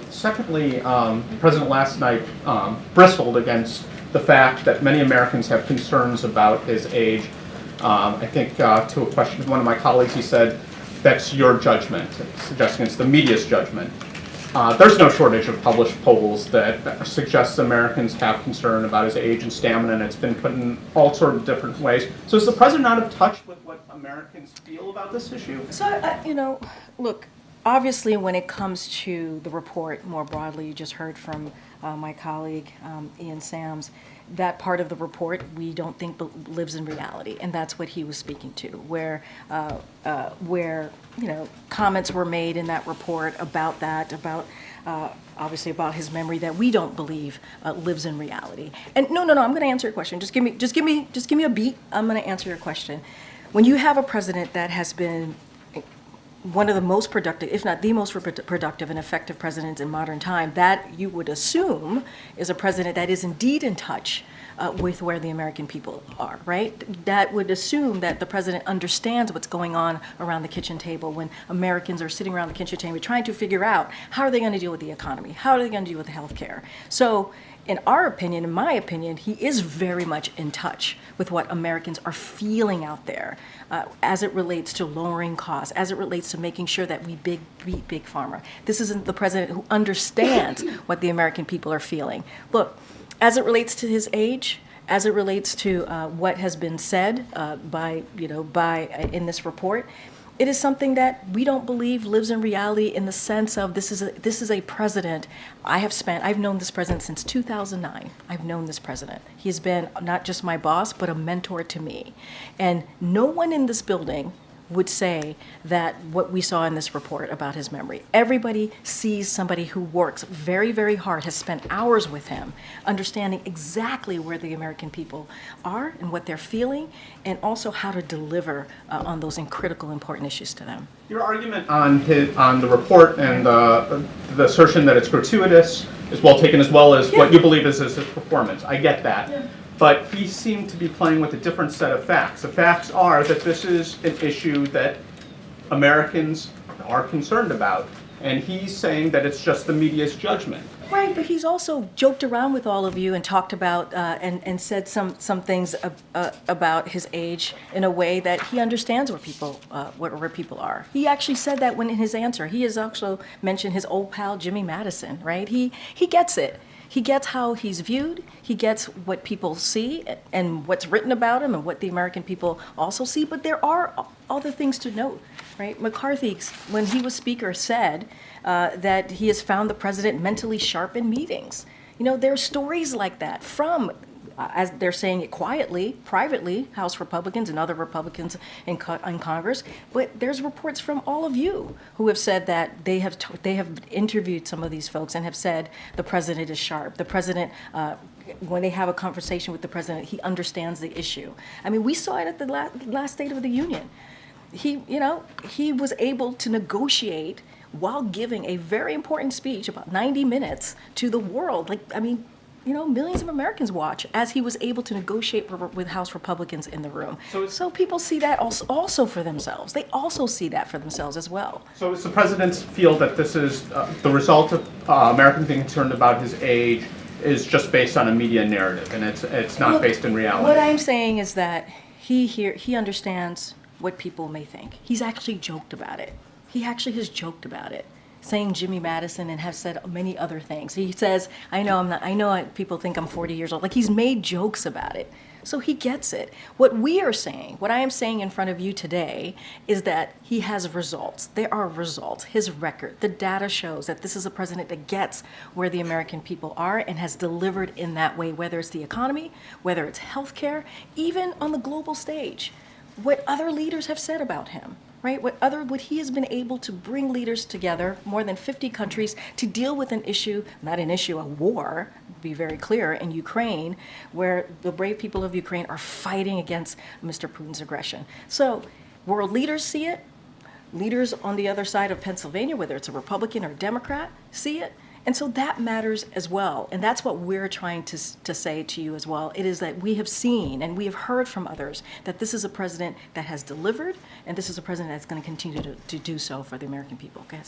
Secondly, the president last night bristled against the fact that many Americans have concerns about his age. I think to a question of one of my colleagues, he said, that's your judgment, suggesting it's the media's judgment. There's no shortage of published polls that suggests Americans have concern about his age and stamina, and it's been put in all sorts of different ways. So is the president out of touch with what Americans feel about this issue? So, look, obviously when it comes to the report more broadly, you just heard from my colleague, Ian Sams, that part of the report we don't think lives in reality, and that's what he was speaking to, where comments were made in that report about that, obviously about his memory that we don't believe lives in reality. And no, I'm going to answer your question. Just give me a beat. I'm going to answer your question. When you have a president that has been one of the most productive, if not the most productive and effective presidents in modern time, that you would assume is a president that is indeed in touch with where the American people are, right? That would assume that the president understands what's going on around the kitchen table when Americans are sitting around the kitchen table trying to figure out how are they going to deal with the economy, how are they going to deal with health care. So in our opinion, in my opinion, he is very much in touch with what Americans are feeling out there as it relates to lowering costs, as it relates to making sure that we beat Big Pharma. This isn't the president who understands what the American people are feeling. Look, as it relates to his age, as it relates to what has been said in this report, it is something that we don't believe lives in reality in the sense of this is a president. I've known this president since 2009. I've known this president. He's been not just my boss, but a mentor to me. And no one in this building would say that what we saw in this report about his memory. Everybody sees somebody who works very, very hard, has spent hours with him, understanding exactly where the American people are and what they're feeling, and also how to deliver on those critical, important issues to them. Your argument on the report and the assertion that it's gratuitous is well taken, as well as what you believe is his performance. I get that. Yeah. But he seemed to be playing with a different set of facts. The facts are that this is an issue that Americans are concerned about. And he's saying that it's just the media's judgment. Right, but he's also joked around with all of you and talked about and said some things about his age in a way that he understands where people are. He actually said that in his answer. He has also mentioned his old pal Jimmy Madison, right? He gets it. He gets how he's viewed, he gets what people see and what's written about him and what the American people also see, but there are other things to note, right? McCarthy, when he was speaker, said that he has found the president mentally sharp in meetings. There are stories like that from, as they're saying it quietly, privately, House Republicans and other Republicans in Congress, but there's reports from all of you who have said that they have interviewed some of these folks and have said the president is sharp. The president, when they have a conversation with the president, he understands the issue. I mean, we saw it at the last State of the Union. He was able to negotiate while giving a very important speech, about 90 minutes, to the world. Millions of Americans watch as he was able to negotiate with House Republicans in the room. So people see that also for themselves. They also see that for themselves as well. So does the president feel that this is the result of Americans being concerned about his age is just based on a media narrative and it's not based in reality? What I'm saying is that he understands what people may think. He's actually joked about it. He actually has joked about it, saying Jimmy Madison and have said many other things. He says, I know people think I'm 40 years old. Like, he's made jokes about it. So he gets it. What I am saying in front of you today is that he has results. There are results. His record, the data shows that this is a president that gets where the American people are and has delivered in that way, whether it's the economy, whether it's healthcare, even on the global stage. What other leaders have said about him. Right? What he has been able to bring leaders together, more than 50 countries, to deal with a war, to be very clear, in Ukraine, where the brave people of Ukraine are fighting against Mr. Putin's aggression. So world leaders see it. Leaders on the other side of Pennsylvania, whether it's a Republican or a Democrat, see it. And so that matters as well. And that's what we're trying to say to you as well. It is that we have seen and we have heard from others that this is a president that has delivered, and this is a president that's going to continue to do so for the American people. Okay,